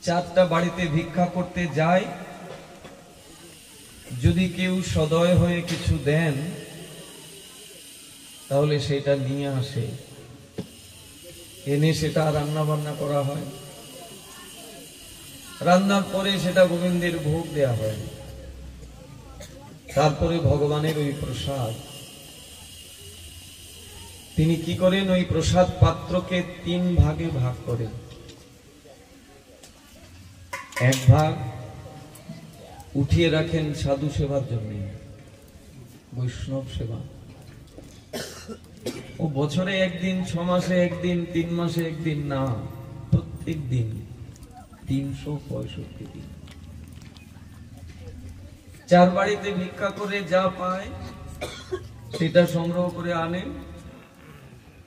চারটা বাড়িতে ভিক্ষা করতে যায়, যদি কেউ সদয় হয়ে কিছু দেন তাহলে সেটা নিয়ে আসে, এনে সেটা রান্না বান্না করা হয়, রান্নার পরে সেটা গোবিন্দের ভোগ দেয়া হয়, তারপরে ভগবানের ওই প্রসাদ তিনি কি করেন, ওই প্রসাদ পাত্রকে 3 ভাগে ভাগ করেন। এক ভাগ উঠিয়ে রাখেন সাধু সেবার জন্য, বৈষ্ণব সেবা। ও বছরে একদিন, 6 মাসে একদিন, 3 মাসে একদিন না, প্রত্যেক দিন 365 দিন। 4 বাড়িতে ভিক্ষা করে যা পায় সেটা সংগ্রহ করে আনেন,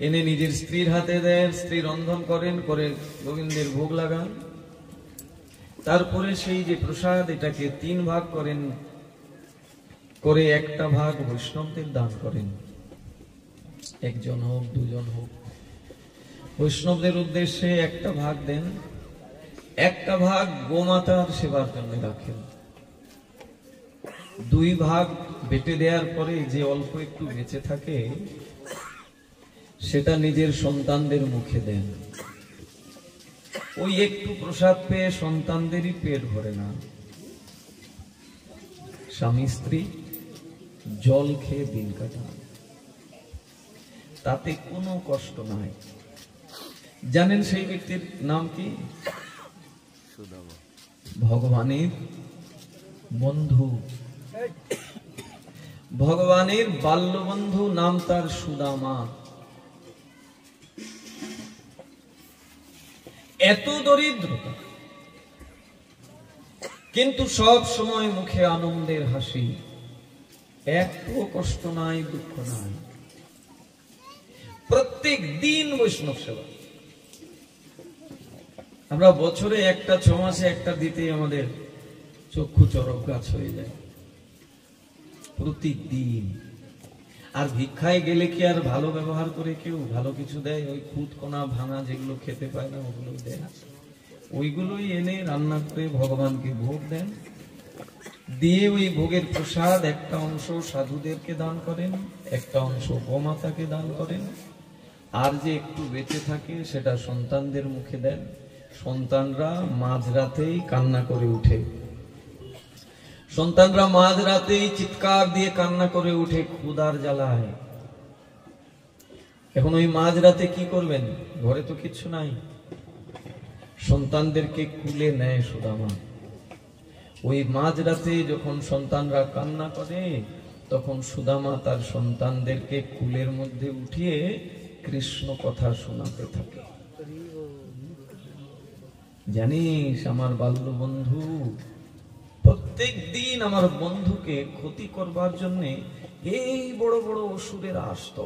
এনে নিজের স্ত্রীর হাতে দেন, স্ত্রী রন্ধন করেন, করে গোবিন্দের ভোগ লাগান। তারপরে সেই যে প্রসাদ, এটাকে 3 ভাগ করেন, করে একটা ভাগ বৈষ্ণবদের দান করেন। 1 জন হোক, 2 জন হোক, বৈষ্ণবদের উদ্দেশ্যে একটা ভাগ দেন। একটা ভাগ গোমাতার সেবার জন্য রাখেন। 2 ভাগ বেটে দেওয়ার পরে যে অল্প একটু বেঁচে থাকে সেটা নিজের সন্তানদের মুখে দেন। ওই একটু প্রসাদ পেয়ে সন্তানদেরই পেট ভরে না, স্বামী স্ত্রী জল খেয়ে দিন কাটান, তাতে কোনো কষ্ট নাই। জানেন সেই ব্যক্তির নাম কি? ভগবানের বন্ধু, ভগবানের বাল্য বন্ধু, নাম তার সুদামা। এত দরিদ্রতা, কিন্তু সব সময় মুখে আনন্দের হাসি, একটু কষ্ট নাই, দুঃখ নাই। প্রত্যেক দিন বৈষ্ণব সেবা। আমরা বছরে একটা, 6 মাসে একটা দিতে আমাদের চক্ষু চরক গাছ হয়ে যায়, প্রতিদিন। আর ভিক্ষায় গেলে কি আর ভালো ব্যবহার করে কেউ ভালো কিছু দেয়? ওই খুদ কোনা ভাঙা যেগুলো খেতে পায় না ওগুলোই দেয়, ওইগুলোই এনে রান্না করে ভগবানকে ভোগ দেন। দিয়ে ওই ভোগের প্রসাদ একটা অংশ সাধুদেরকে দান করেন, একটা অংশ গোমাতাকে দান করেন, আর যে একটু বেঁচে থাকে সেটা সন্তানদের মুখে দেন। সন্তানরা মাঝরাতেই কান্না করে উঠে, সন্তানরা মাঝরাতেই চিৎকার দিয়ে কান্না করে উঠে ক্ষুধার জ্বালায়। এখন ওই মাঝরাতে কি করবেন? ঘরে তো কিছু নাই, সন্তানদেরকে কুলে নেয় সুদামা। ওই মাঝরাতে যখন সন্তানরা কান্না করে তখন সুদামা তার সন্তানদেরকে কুলের মধ্যে উঠিয়ে কৃষ্ণ কথা শোনাতে থাকে। জানিস আমার বাল্য বন্ধু প্রত্যেক দিন আমার বন্ধুকে ক্ষতি করবার জন্য এই বড় বড় অসুরেরা আসতো,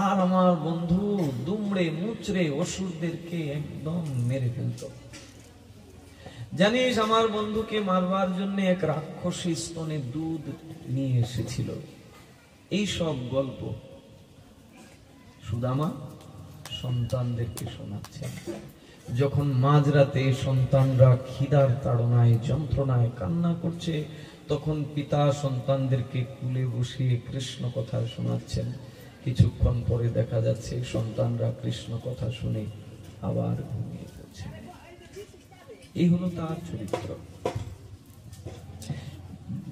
আর আমার বন্ধু দুমড়ে মুচড়ে অসুরদেরকে একদম মেরে ফেলত। জানিস আমার বন্ধুকে মারবার জন্য এক রাক্ষসী স্তনে দুধ নিয়ে এসেছিল। এই সব গল্প সুদামা সন্তানদেরকে শোনাচ্ছেন। যখন মাঝরাতে সন্তানরা খিদার তাড়নায় যন্ত্রণায় কান্না করছে তখন পিতা সন্তানদেরকে কুলে বসিয়ে কৃষ্ণ কথা শোনাচ্ছেন। কিছুক্ষণ পরে দেখা যাচ্ছে সন্তানরা কৃষ্ণ কথা শুনে আবার ঘুমিয়ে পড়ছে। এই হলো তার চরিত্র।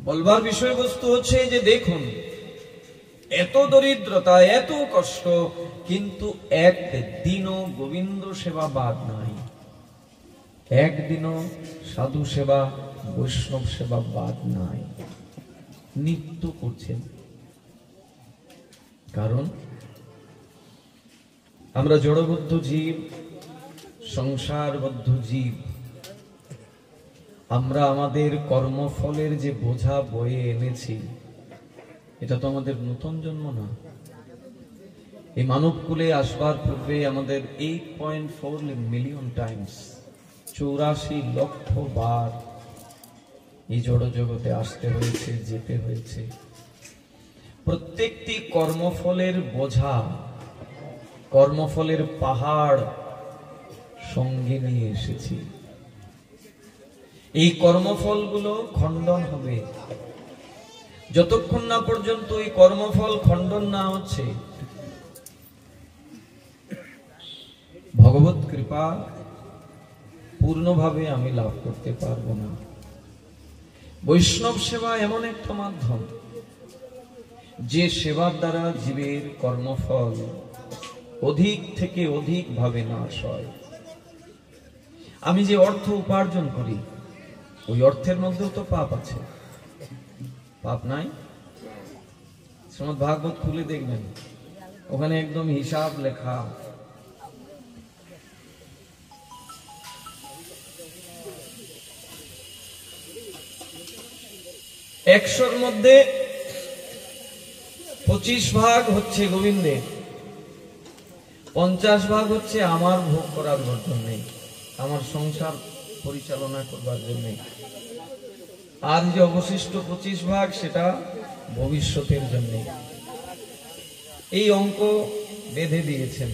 বলবার বিষয়বস্তু হচ্ছে যে দেখুন, এত দরিদ্রতা, এত কষ্ট, কিন্তু একদিনও গোবিন্দ সেবা বাদ নাই, একদিনও সাধু সেবা বৈষ্ণব সেবা বাদ নাই, নিত্য করছেন। কারণ আমরা জড়বদ্ধ জীব, সংসারবদ্ধ জীব। আমরা আমাদের কর্মফলের যে বোঝা বয়ে এনেছি, এটা তো আমাদের নতুন জন্ম না। এই মানবকুলে আসবার পূর্বে আমাদের 8.4 মিলিয়ন টাইমস, 84 লক্ষ বার এই জড় জগতে আসতে হয়েছে, যেতে হয়েছে। প্রত্যেকটি কর্মফলের বোঝা, কর্মফলের পাহাড় সঙ্গে নিয়ে এসেছি। এই কর্মফলগুলো খণ্ডন হবে। যতক্ষণ না পর্যন্ত এই কর্মফল খণ্ডন না হচ্ছে, ভগবত কৃপা পূর্ণভাবে আমি লাভ করতে পারবো না। বৈষ্ণব সেবা এমন একটা মাধ্যম, যে সেবার দ্বারা জীবের কর্মফল অধিক থেকে অধিক ভাবে নাশ হয়। আমি যে অর্থ উপার্জন করি, ওই অর্থের মধ্যেও তো পাপ আছে। পাপ নাই? শ্রীমদ্ ভাগবত খুলে দেখবেন, ওখানে একদম হিসাব লেখা। একশোর মধ্যে 25 ভাগ হচ্ছে গোবিন্দের, 50 ভাগ হচ্ছে আমার ভোগ করার জন্য, আমার সংসার পরিচালনা করবার জন্য। আর যে অবশিষ্ট 25 ভাগ, সেটা ভবিষ্যতের জন্য। এই অঙ্ক বেঁধে দিয়েছেন।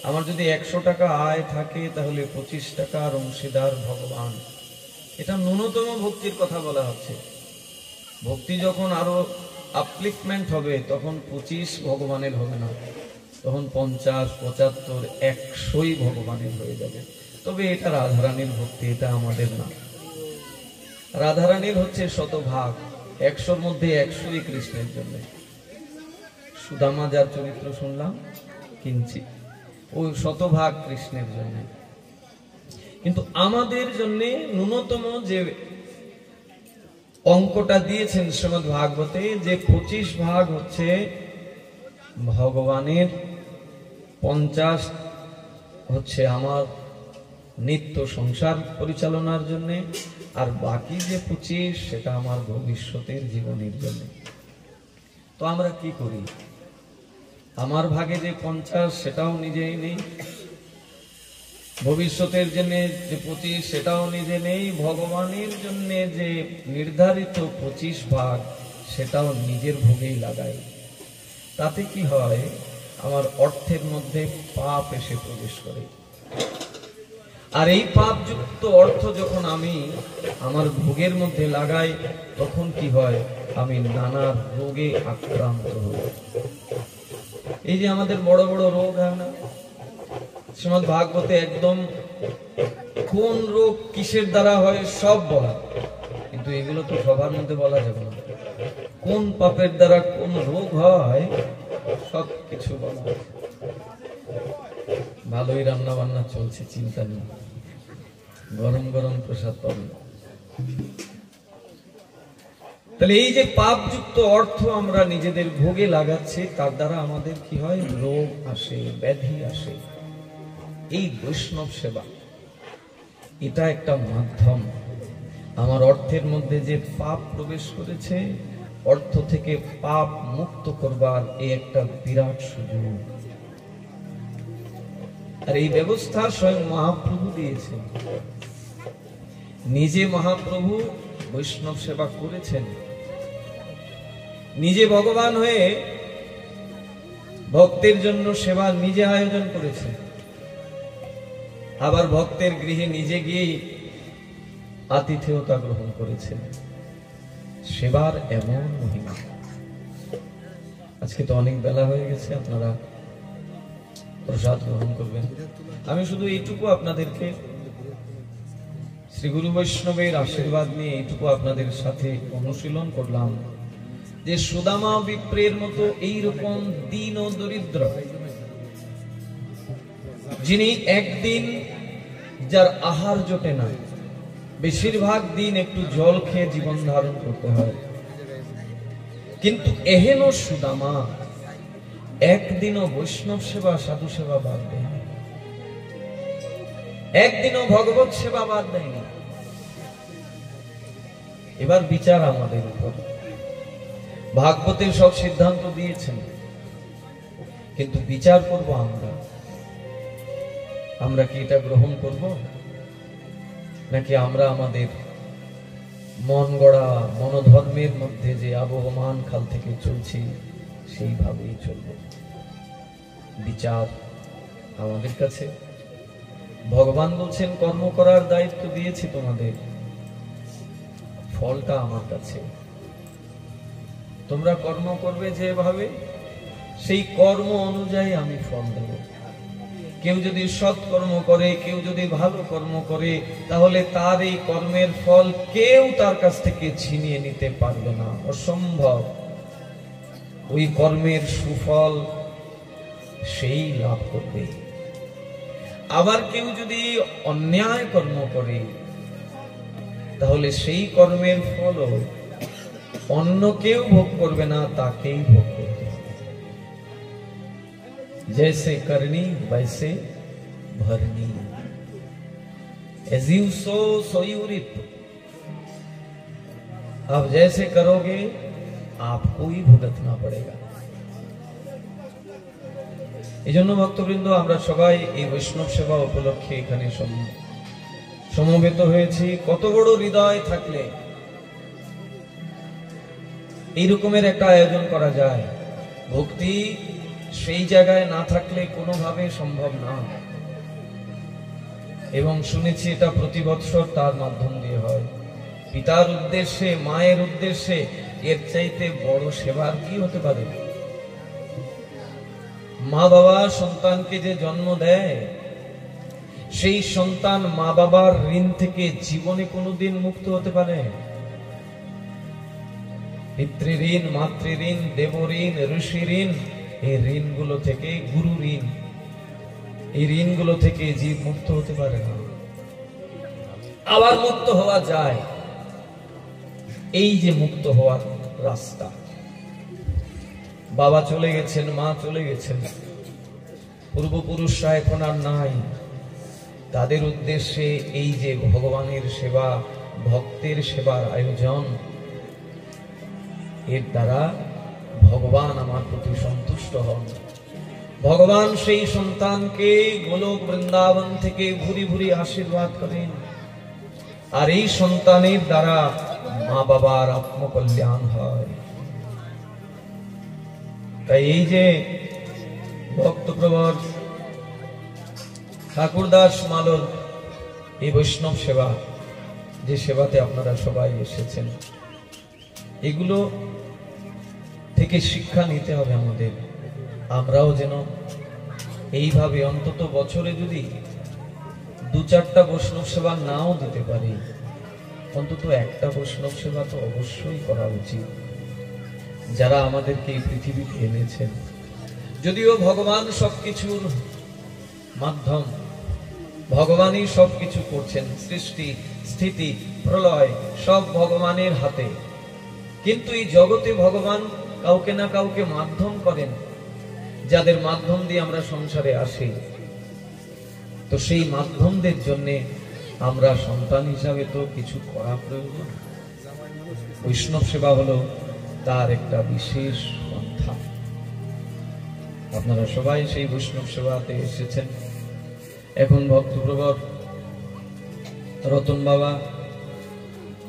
আমার যদি 100 টাকা আয় থাকে, তাহলে 25 টাকার অংশীদার ভগবান। এটা ন্যূনতম ভক্তির কথা বলা হচ্ছে। ভক্তি যখন আরো আপলিফমেন্ট হবে, তখন 25 ভগবানের হবে না, তখন 50, 75, 100ই ভগবানের হয়ে যাবে। তবে এটা রাধারানীর ভক্তি, এটা আমাদের না। রাধারানীর হচ্ছে শতভাগ, 100-র মধ্যে 100ই কৃষ্ণের জন্য। সুদামা যার চরিত্র শুনলাম কিঞ্চিত, ওই শতভাগ কৃষ্ণের জন্য। কিন্তু আমাদের জন্য ন্যূনতম যে অঙ্কটা দিয়েছেন শ্রীমদ্ ভাগবতে, যে 25 ভাগ হচ্ছে ভগবানের, 50 হচ্ছে আমার নিত্য সংসার পরিচালনার জন্য, আর বাকি যে 25 সেটা আমার ভবিষ্যতের জীবনের জন্য। তো আমরা কি করি? আমার ভাগে যে 50 সেটাও নিজেই নেই, ভবিষ্যতের জন্য যে 25 সেটাও নিজে নেই, ভগবানের জন্য যে নির্ধারিত 25 ভাগ সেটাও নিজের ভোগেই লাগাই। তাতে কি হয়? আমার অর্থের মধ্যে পাপ এসে প্রবেশ করে। আর এই পাপযুক্ত অর্থ যখন আমি আমার ভোগের মধ্যে লাগাই, তখন কি হয়? আমি নানা রোগে আক্রান্ত হই। এই যে আমাদের বড় বড় রোগ হয় না, শ্রীমদ্ ভাগবতে একদম কোন রোগ কিসের দ্বারা হয় সব বলা, কিন্তু এগুলো তো সবার মধ্যে বলা যাবে না। কোন পাপের দ্বারা কোন রোগ হয় সব কিছু বলা। ভালোই রান্না বান্না চলছে, চিন্তা নেই, গরম গরম প্রসাদ পাবেন। তাহলে এই যে পাপযুক্ত অর্থ আমরা নিজেদের ভোগে লাগাচ্ছি, তার দ্বারা আমাদের কি হয়? রোগ আসে, ব্যাধি আসে। এই বৈষ্ণব সেবা, এটা একটা মাধ্যম। আমার অর্থের মধ্যে যে পাপ প্রবেশ করেছে, অর্থ থেকে পাপ মুক্ত করবার এই একটা বিরাট সুযোগ। আর এই ব্যবস্থা স্বয়ং মহাপ্রভু দিয়েছেন। নিজে মহাপ্রভু বৈষ্ণব সেবা করেছেন, নিজে ভগবান হয়ে ভক্তের জন্য সেবা নিজে আয়োজন করেছেন। আবার ভক্তের গৃহে নিজে গিয়ে আতিথেয়তা গ্রহণ করেছেন। সেবার এমন মহিমা। আজকে তো অনেক বেলা হয়ে গেছে, আপনারা প্রসাদ গ্রহণ করবেন। আমি শুধু এইটুকু আপনাদেরকে শ্রী গুরু বৈষ্ণবের আশীর্বাদ নিয়ে এইটুকু আপনাদের সাথে অনুশীলন করলাম, যে সুদামা বিপ্রের মতো এইরকম দীন ও দরিদ্র, যিনি একদিন যার আহার জোটে না, বেশিরভাগ দিন একটু জল খেয়ে জীবন ধারণ করতে হয়, কিন্তু এহেন সুদামা একদিনও বৈষ্ণব সেবা, সাধু সেবা বাদ দেয়নি, একদিনও ভগবত সেবা বাদ দেয়নি। এবার বিচার আমাদের উপর। ভাগবতের সব সিদ্ধান্ত দিয়েছেন, কিন্তু বিচার করব আমরা। আমরা কি এটা গ্রহণ করব, নাকি আমরা আমাদের মন গড়া মনোধর্মের মধ্যে যে আবহমান কাল থেকে চলছি সেইভাবেই চলব? বিচার আমাদের কাছে। ভগবান ভগবান বলছেন কর্ম করার দায়িত্ব দিয়েছি তোমাদের, ফলটা আমার কাছে, তোমরা কর্ম করবে যেভাবে সেই কর্ম অনুযায়ী আমি ফল দেব। কেউ যদি সৎ কর্ম করে, কেউ যদি ভালো কর্ম করে, তাহলে তার এই কর্মের ফল কেউ তার কাছ থেকে ছিনিয়ে নিতে পারবে না, অসম্ভব। ওই কর্মের সুফল সেই লাভ করবে। আবার কেউ যদি অন্যায় কর্ম করে, তাহলে সেই কর্মের ফল অন্য কেউ ভোগ করবে না, তাকেই ভোগ করবে। जैसे करनी वैसे भरनी, as you sow so you reap। अब जैसे करोगे आपको ही भुगतना पड़ेगा। এই জন্য ভক্তবৃন্দ, আমরা সবাই এই বৈষ্ণব সেবা উপলক্ষে এখানে সমবেত হয়েছি। কত বড় হৃদয় থাকলে এই রকমের একটা আয়োজন করা যায়। ভক্তি সেই জায়গায় না থাকলে কোনোভাবে সম্ভব না। এবং শুনেছি এটা প্রতি বৎসর তার মাধ্যম দিয়ে হয়। পিতার উদ্দেশ্যে, মায়ের উদ্দেশ্যে এর চাইতে বড় সেবার কি হতে পারে? মা বাবা সন্তানকে যে জন্ম দেয়, সেই সন্তান মা বাবার ঋণ থেকে জীবনে কোনোদিন মুক্ত হতে পারে? পিতৃঋণ, মাতৃঋণ, দেবঋণ, ঋষি ঋণ, এই ঋণগুলো থেকে, গুরু ঋণ, এই ঋণগুলো থেকে জীব মুক্ত হতে পারে না। আবার মুক্ত হওয়া যায়। এই যে মুক্ত হওয়ার রাস্তা, বাবা চলে গেছেন, মা চলে গেছেন, পূর্বপুরুষরা এখন আর নাই, তাদের উদ্দেশ্যে এই যে ভগবানের সেবা, ভক্তের সেবার আয়োজন, এর দ্বারা ভগবান আমার প্রতি সন্তুষ্ট হন। ভগবান সেই সন্তানকে গোলক বৃন্দাবন থেকে ভুরি ভুরি আশীর্বাদ করেন, আর এই সন্তানের দ্বারা মা বাবার আত্মকল্যাণ হয়। তাই এই যে ভক্তপ্রবর ঠাকুরদাস মালর এই বৈষ্ণব সেবা, যে সেবাতে আপনারা সবাই এসেছেন, এগুলো থেকে শিক্ষা নিতে হবে আমাদের। আমরাও যেন এইভাবে অন্তত বছরে যদি 2-4টা বৈষ্ণব সেবা নাও দিতে পারি, অন্তত একটা বৈষ্ণব সেবা তো অবশ্যই করা উচিত। যারা আমাদেরকে এই পৃথিবীতে এনেছেন, যদিও ভগবান সবকিছুর মাধ্যম, ভগবানই সবকিছু করছেন, সৃষ্টি স্থিতি প্রলয় সব ভগবানের হাতে, কিন্তু এই জগতে ভগবান কাউকে না কাউকে মাধ্যম করেন, যাদের মাধ্যম দিয়ে আমরা সংসারে আসি। তো সেই মাধ্যমদের জন্য আমরা সন্তান হিসাবে তো কিছু করা প্রয়োজন। বৈষ্ণব সেবা হলো তার একটা বিশেষ পন্থা। আপনারা সবাই সেই বৈষ্ণব সেবাতে এসেছেন। এখন ভক্তপ্রবর রতন বাবা,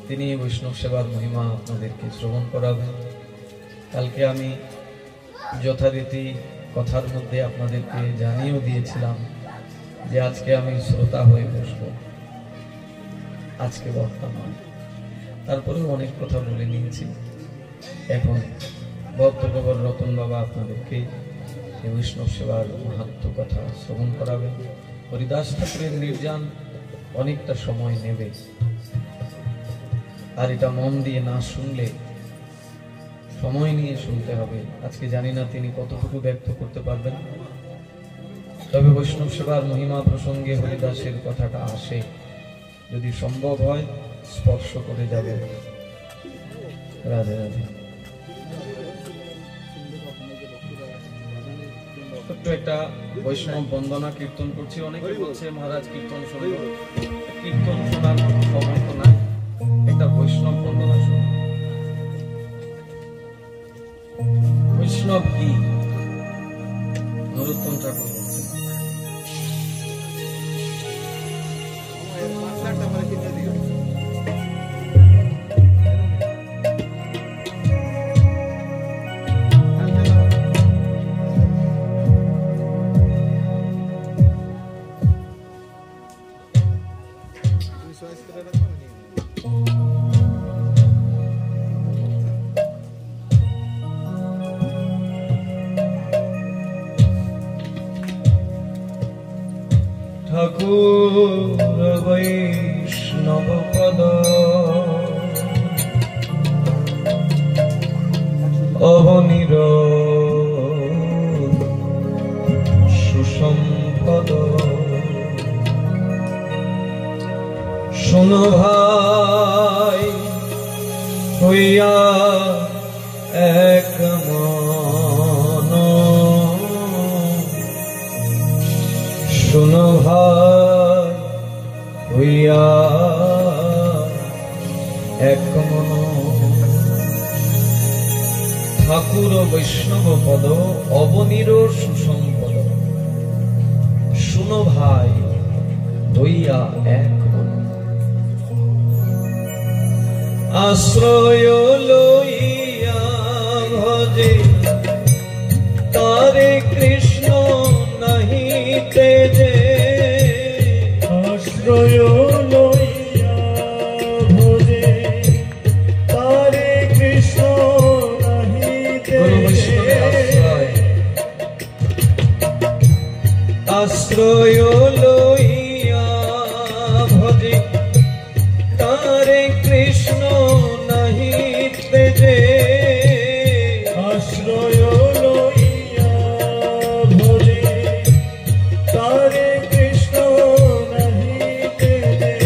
তিনি বৈষ্ণব সেবার মহিমা আপনাদেরকে শ্রবণ করাবেন। কালকে আমি যথারীতি কথার মধ্যে আপনাদেরকে জানিয়েও দিয়েছিলাম যে আজকে আমি শ্রোতা হয়ে বসব, আজকে বক্তা নয়। তারপরেও অনেক কথা বলে নিয়েছি। এখন ভক্তপ্রবর রতন বাবা আপনাদেরকে এই বৈষ্ণব সেবার মাহাত্ম্য কথা শ্রবণ করাবেন। হরিদাস ঠাকুরের নির্যান অনেকটা সময় নেবে, আর এটা মন দিয়ে না শুনলে, সময় নিয়ে শুনতে হবে। আজকে জানি না তিনি কতটুকু ব্যক্ত করতে পারবেন, তবে বৈষ্ণব সেবার মহিমা প্রসঙ্গে হরিদাসের কথাটা আসে, যদি সম্ভব হয় স্পর্শ করে যাবে। রাধে রাধে। ছোট্ট একটা বৈষ্ণব বন্দনা কীর্তন করছি। অনেকে বলছে মহারাজ কীর্তন শুনবো, কীর্তন শোনার সময় তো নাই, একটা বৈষ্ণব বন্দনা শুনুন। বৈষ্ণব কি? নরোত্তম ঠাকুর বলছেন, ঠাকুর বৈষ্ণব পদ অবনির সুসম্পদ শোনো ভাই হইয়া এক মন, শোনো ভাই হইয়া এক মন। ঠাকুর বৈষ্ণব পদ অবনির সুসম্পদ, শুনো ভাই হইয়া এক মন। আশ্রয় লইয়া ভজে তারে কৃষ্ণ নাহি তেজে, আশ্রয় লইয়া ভজে তারে কৃষ্ণ নাহি তেজে। আশ্রয় লইয়া ভজে তারে কৃষ্ণ নাহি তেজে, আশ্রয় লইয়া ভজে তারে কৃষ্ণ নাহি তেজে।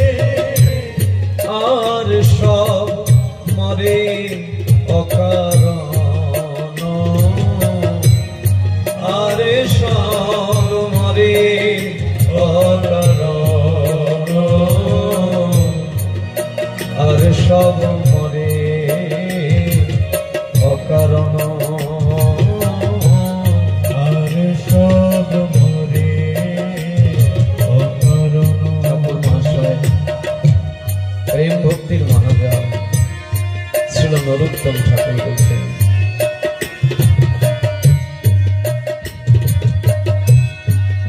আর সব মরে অকারণ, আরে সব মরে অকারণ, আর সব মরে অকারণ, আর সব মরে অকারণ। ঠাকুর মহাশয় প্রেম ভক্তির মহাজাল ছিল নরোত্তম ঠাকুর বলছেন,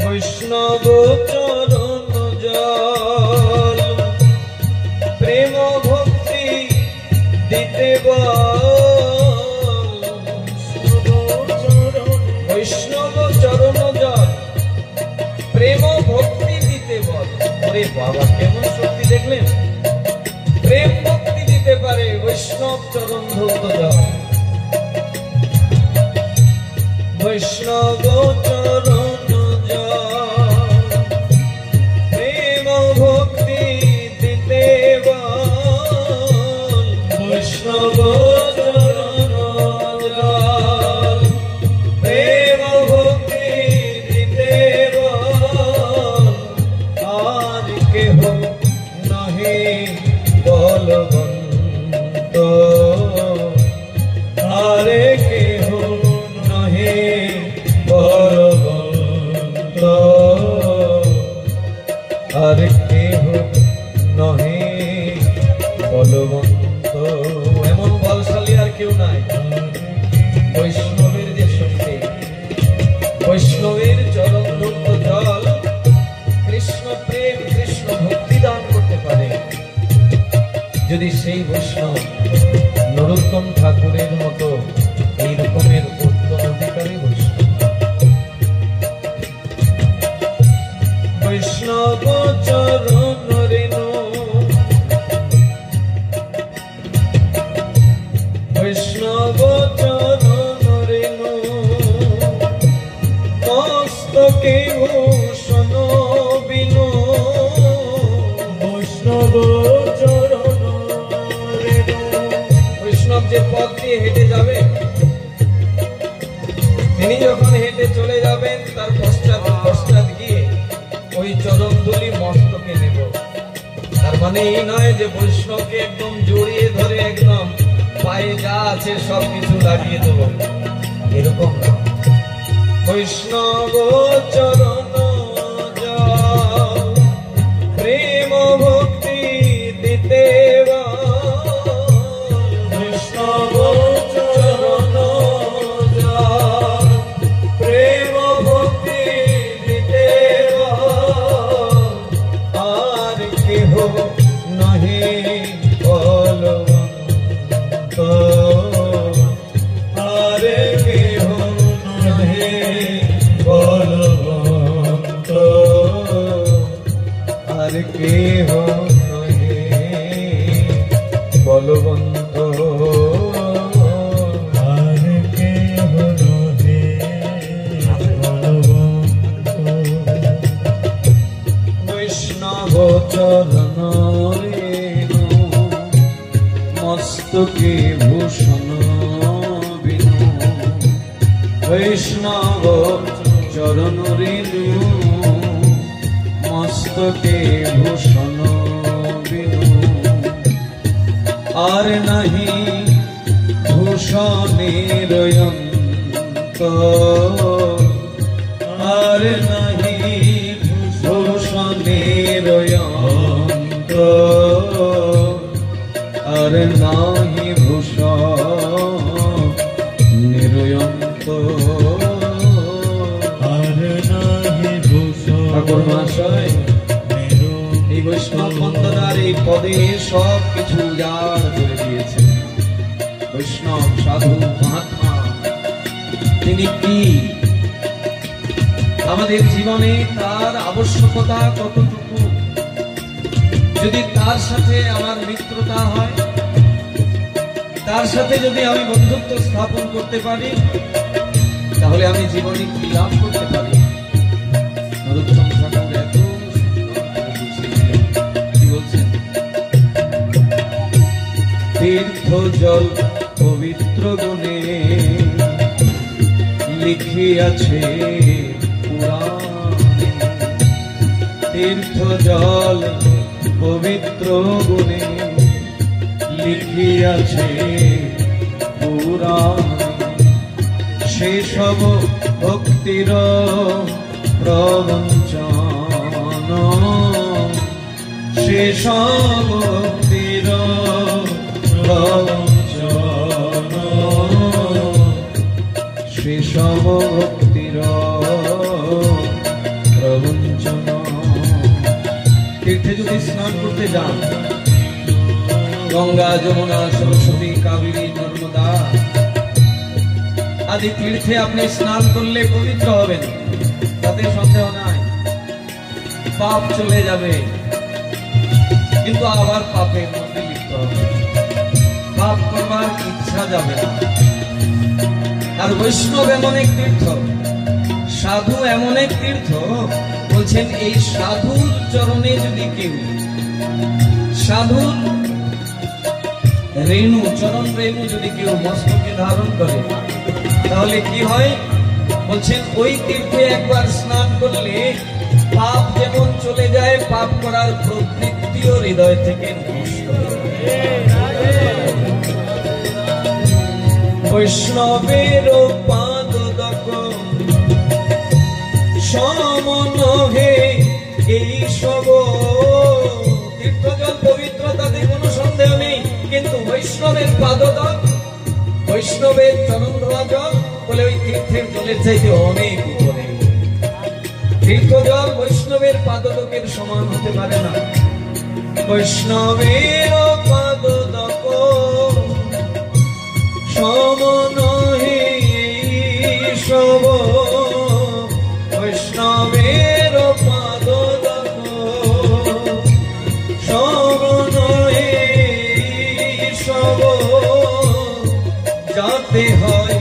বৈষ্ণব চরণ জল প্রেম ভক্তি দিতে বল, বৈষ্ণব চরণ জল প্রেম ভক্তি দিতে বল। ওরে বাবা, কেমন শক্তি দেখলেন! প্রেম ভক্তি দিতে পারে বৈষ্ণব চরণ ধৌত জল। বৈষ্ণব চরণ জল প্রেম ভক্তি দিতে বল, বৈষ্ণব চরণ জল প্রেম ভক্তি দিতে বল। আর কেহ নহে বলবন্ত, আরে কেহ নহে বলবন্ত, আর কেহ নহে বলবন্ত। এমন বলশালী আর কেউ নাই। বৈষ্ণবের যে শক্তি, বৈষ্ণবের চরণ ধৌত জল কৃষ্ণ প্রেম কৃষ্ণ ভক্তি দান করতে পারে। যদি সেই বৈষ্ণব নরোত্তম ঠাকুরের মতো এই রকমের উত্তম অধিকারী বৈষ্ণব, বৈষ্ণব চরণ রেণু, বৈষ্ণব চরণ রেণু মস্তকে ভূষণ বিনু, বৈষ্ণব চরণ রেণু। বৈষ্ণব যে পথ দিয়ে হেঁটে যাবে, তিনি যখন হেঁটে চলে যাবেন তার পশ্চাৎ পশ্চাৎ গিয়ে ওই চরণ ধুলি মস্তকে নেব। তার মানে এই নয় যে বৈষ্ণবকে একদম জড়িয়ে ধরে একদম পায়ে যা আছে সবকিছু লাগিয়ে দেব, এরকম না। বৈষ্ণব চরণ জল প্রেম ভক্তি দিতে বল, বৈষ্ণব চরণ জল প্রেম ভক্তি দিতে বল। আর কেহ আর কেহ নহে বলবন্ত, আর কেহ নহে বলবন্ত। বৈষ্ণব চরণ রেণু মস্তকে ভূষণ বিনু, বৈষ্ণব চরণ রেণু মস্তকে ভূষণ বিনু, আর নাহি ভূষণের অন্ত, আর নাহি ভূষণের অন্ত, আর নাহি ভূষণের অন্ত। আর নাহি ভূষণ ঠাকুর মহাশয় এই বৈষ্ণব বন্দনার এই পদে সব কিছু উজাড় করে দিয়েছে। বৈষ্ণব সাধু মহাত্মা তিনি কি, আমাদের জীবনে তার আবশ্যকতা কতটুকু, যদি তার সাথে আমার মিত্রতা হয়, তার সাথে যদি আমি বন্ধুত্ব স্থাপন করতে পারি, তাহলে আমি জীবনে কি লাভ করতে পারি। নরোত্তম ঠাকুর এত সুন্দর করে বুঝিয়েছেন। কি বলছেন? তীর্থ জল পবিত্র গুণে লিখিয়াছে পুরাণে, তীর্থ জল পবিত্র গুণে লিখিয়াছে পুরাণে, সেসব ভক্তির প্রবঞ্চন, সেসব ভক্তির প্রবঞ্চন, সেসব ভক্তির প্রবঞ্চন। তীর্থে যদি স্নান করতে যান, গঙ্গা যমুনা সরস্বতী কাবেরী নর্মদা আদি তীর্থে আপনি স্নান করলে পবিত্র হবেন, তাতে সন্দেহ নাই, পাপ চলে যাবে, কিন্তু আবার পাপের মধ্যে লিপ্ত হবে, পাপ করবার ইচ্ছা যাবে না। আর বৈষ্ণব এমন এক তীর্থ, সাধু এমন এক তীর্থ, বলছেন এই সাধুর চরণে যদি কেউ সাধুর রেণু, চরণ রেণু যদি কেউ মস্তকে ধারণ করে, তাহলে কি হয়? বলছেন ওই তীর্থে একবার স্নান করলে পাপ যেমন চলে যায়, পাপ করার প্রবৃত্তিও হৃদয় থেকে নষ্ট হয়ে যায়। বৈষ্ণবের পাদদক সমন হে এই সব তীর্থজল পবিত্রতাতে কোনো সন্দেহ নেই, কিন্তু বৈষ্ণবের পাদদক, বৈষ্ণবের চরণ ধোয়া জল বলে ওই তীর্থের জলের চাইতে অনেক উপরে। তীর্থজল বৈষ্ণবের পাদদকের সমান হতে পারে না। বৈষ্ণবের পাদদক সমন হে সব, বৈষ্ণবের পাদদক সমন হে সব, যাতে হয়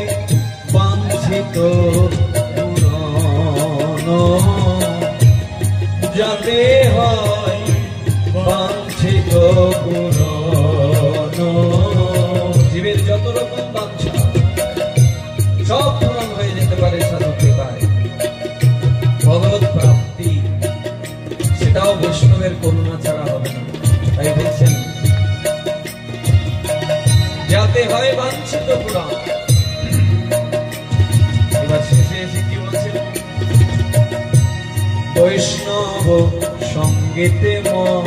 বাঞ্ছিত পুরাণ, যাতে হয় বাঞ্ছিত পুরাণ। জীবের যত রকম বাঞ্ছা সব পূরণ হয়ে যেতে পারে সাধু কৃপায়। ভগবত প্রাপ্তি সেটাও বৈষ্ণবের করুণা ছাড়া হবে না। তাই বলছেন যাতে হয় বাঞ্ছিত পুরাণ। এবার শেষে এসে কি বলছেন? বৈষ্ণব সঙ্গীতে মন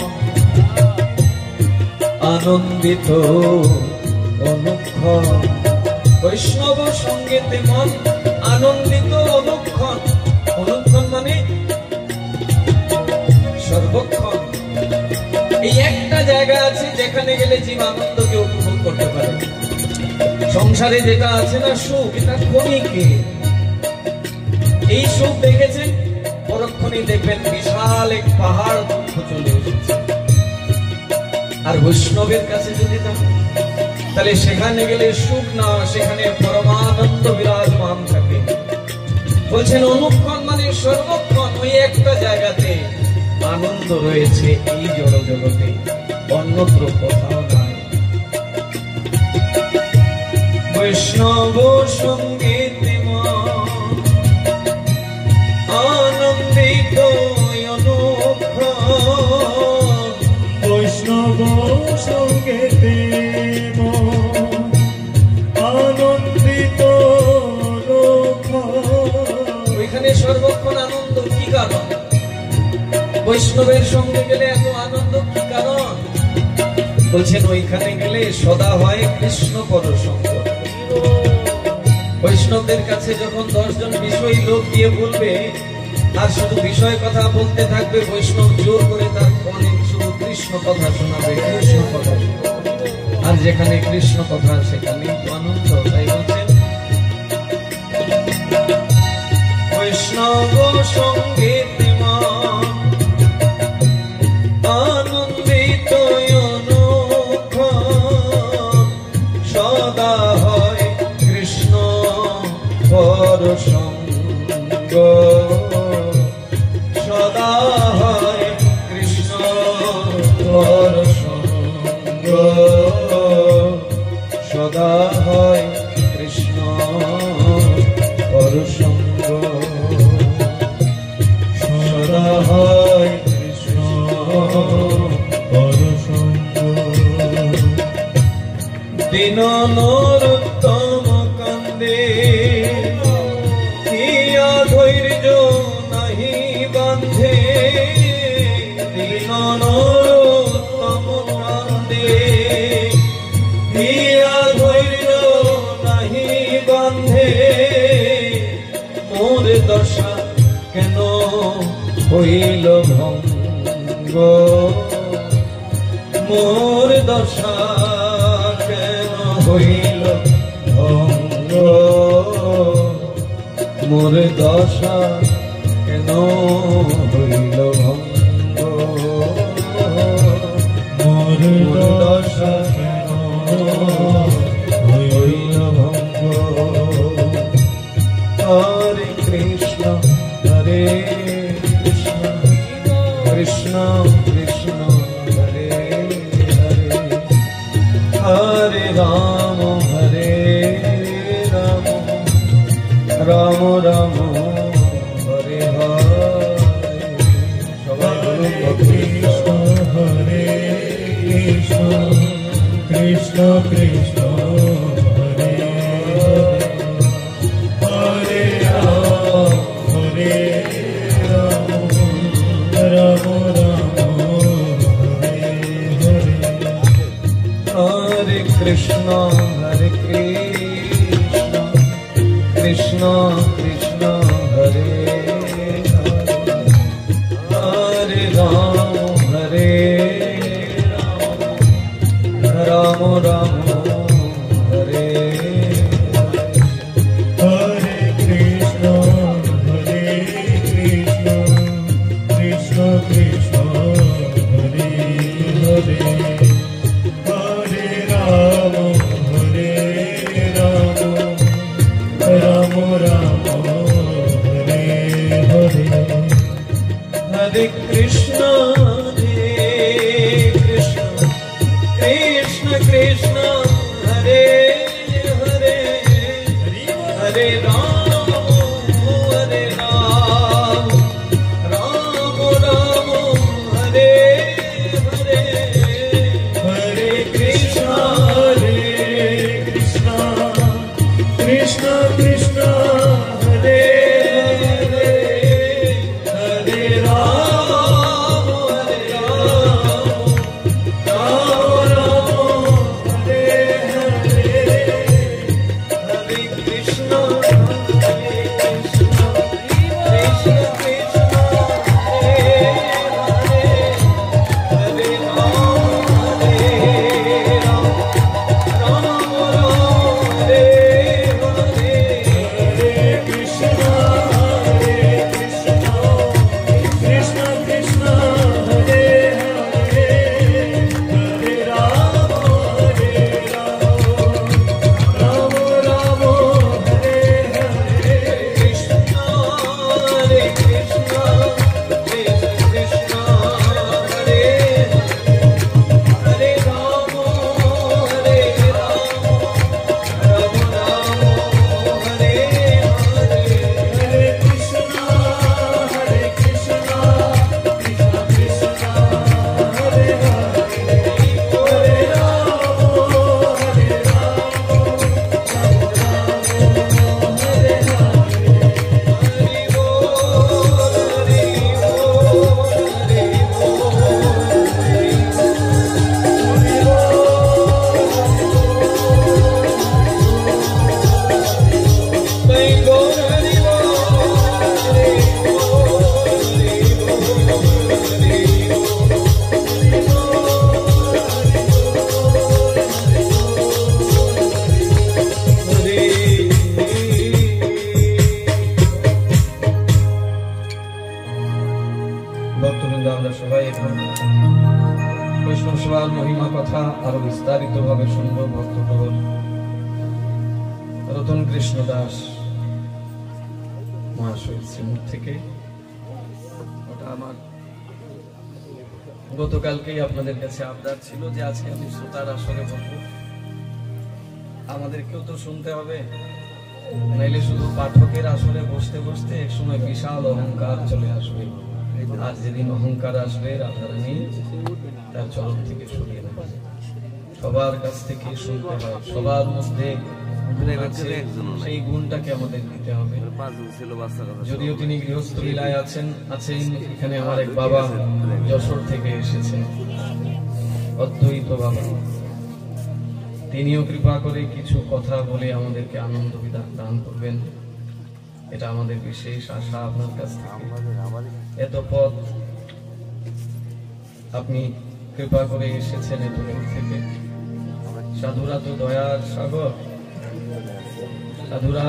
আনন্দিত অনুক্ষণ, বৈষ্ণব সঙ্গীতে মন আনন্দিত অনুক্ষণ। অনুক্ষণ মানে সর্বক্ষণ। এই একটা জায়গা আছে যেখানে গেলে জীব আনন্দকে উপভোগ করতে পারে। সংসারে যেটা আছে না সুখ, এটা ক্ষণিকে। এই সুখ দেখেছেন, পরক্ষণেই দেখবেন বিশাল এক পাহাড় দুঃখ চলে আর বৈষ্ণবের কাছে যদি না, তাহলে সেখানে গেলে সুখ না, সেখানে পরমানন্দ বিরাজমান থাকে। বলছেন অনুক্ষণ মানে সর্বক্ষণ ওই একটা জায়গাতে আনন্দ রয়েছে, এই জড় জগতে অন্যত্র কোথাও নাই। বৈষ্ণব সঙ্গীতে আনন্দিত অনুক্ষণ, বৈষ্ণব সঙ্গেতে আনন্দিত ওইখানে সর্বক্ষণ আনন্দ। কি কারণ? বৈষ্ণবের সঙ্গে গেলে এত আনন্দ কি কারণ? বলছেন ওইখানে গেলে সদা হয় কৃষ্ণ পরসঙ্গ। বৈষ্ণবদের কাছে যখন 10 জন বিষয়ী লোক গিয়ে বলবে আর শুধু বিষয় কথা বলতে থাকবে, বৈষ্ণব জোর করে তার ফোনে শুধু কৃষ্ণ কথা শোনাবে, কৃষ্ণ কথা শোনাবে। আর যেখানে কৃষ্ণ কথা সেখানে আনন্দ। তাই বলছেন বৈষ্ণব সঙ্গীতে আনন্দিত অনুক্ষণ, সদা হয় কৃষ্ণ পরসঙ্গ, সদা হয় কৃষ্ণ পরসঙ্গ, সদা হয় কৃষ্ণ পরসঙ্গ, সদা হয় কৃষ্ণ পরসঙ্গ। দিন নরোত্তম কান্দে, হিয়া ধৈর্য নাহি বান্ধে, দিন নরোত্তম কান্দে, হিয়া ধৈর্য নাহি বান্ধে, মোর দশা কেন হইল ভঙ্গ, মোর দশা কেন হইল ভঙ্গ, মোর দশা কেন হইল ভঙ্গ, মোর দশা কেন হইল ভঙ্গ। হরে কৃষ্ণ হরে কৃষ্ণ, কৃষ্ণ কৃষ্ণ হরে হরে, হরে রাম হরে রাম, রাম রাম হরে হরে। সবাই বলুন কৃষ্ণ হরে কৃষ্ণ, কৃষ্ণ কৃষ্ণ হরে হরে, হরে রাম হরে রাম, রাম রাম হরে হরে। হরে কৃষ্ণ হরে কৃষ্ণ, কৃষ্ণ কৃষ্ণ হরে হরে, হরে রাম হরে রাম, রাম রাম বৈষ্ণব সেবার মহিমা কথা আরো বিস্তারিত ভাবে শুনব ভক্তপ্রবর রতন কৃষ্ণ দাস মহাশয়ের শ্রীমুখ থেকে। ওটা আমার গতকালকেই আপনাদের কাছে আবদার ছিল যে আজকে আমি শ্রোতার আসরে বলবো। আমাদেরকেও তো শুনতে হবে, নাইলে শুধু পাঠকের আসরে বসতে বসতে এক সময় বিশাল অহংকার চলে আসবে। আর যেদিন অহংকার আসবে রাধারানী তার চরণ থেকে সরিয়ে নেবে। সবার কাছ থেকে শুনতে হয়, সবার মধ্যে সেই গুণটাকে আমাদের দিতে হবে। যদিও তিনি গৃহস্থ লীলায় আছেন, এখানে আমার এক বাবা যশোর থেকে এসেছেন, অদ্বৈত বাবা। তিনিও কৃপা করে কিছু কথা বলে আমাদেরকে আনন্দ দান করবেন, এটা আমাদের বিশেষ আশা আপনার কাছ থেকে। এত পথ আপনি কৃপা করে এসেছেন এত দূর থেকে। সাধুরা তো দয়ার সাগর, সাধুরা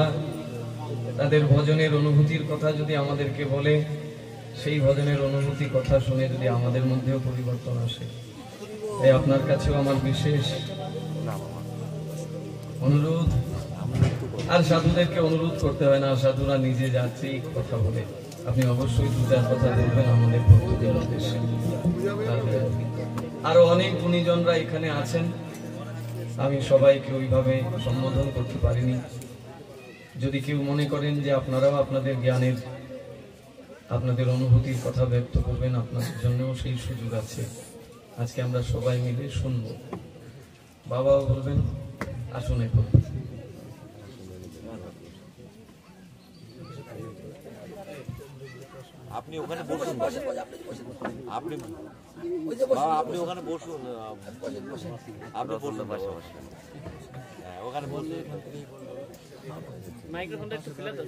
তাদের ভজনের অনুভূতির কথা যদি আমাদেরকে বলে, সেই ভজনের অনুভূতি কথা শুনে যদি আমাদের মধ্যেও পরিবর্তন আসে, তাই আপনার কাছেও আমার বিশেষ অনুরোধ। আর সাধুদেরকে অনুরোধ করতে হয় না, সাধুরা নিজে যাচ্ছে কথা বলে। আপনি অবশ্যই দুটার কথা বলবেন আমাদের ভক্তদের উদ্দেশ্যে। আরো অনেক গুণীজনরা এখানে আছেন, আমি সবাইকে ওইভাবে সম্বোধন করতে পারিনি। যদি কেউ মনে করেন যে আপনারাও আপনাদের জ্ঞানের, আপনাদের অনুভূতির কথা ব্যক্ত করবেন, আপনাদের জন্যও সেই সুযোগ আছে। আজকে আমরা সবাই মিলে শুনবো। বাবাও বলবেন, আসুন এখন। আপনি ওখানে বসুন, আপনি ওখানে বসুন, আপনি বসুন পাশাপাশি। হ্যাঁ, ওখানে বসে মাইক্রোফোনটা একটু খুলে দাও।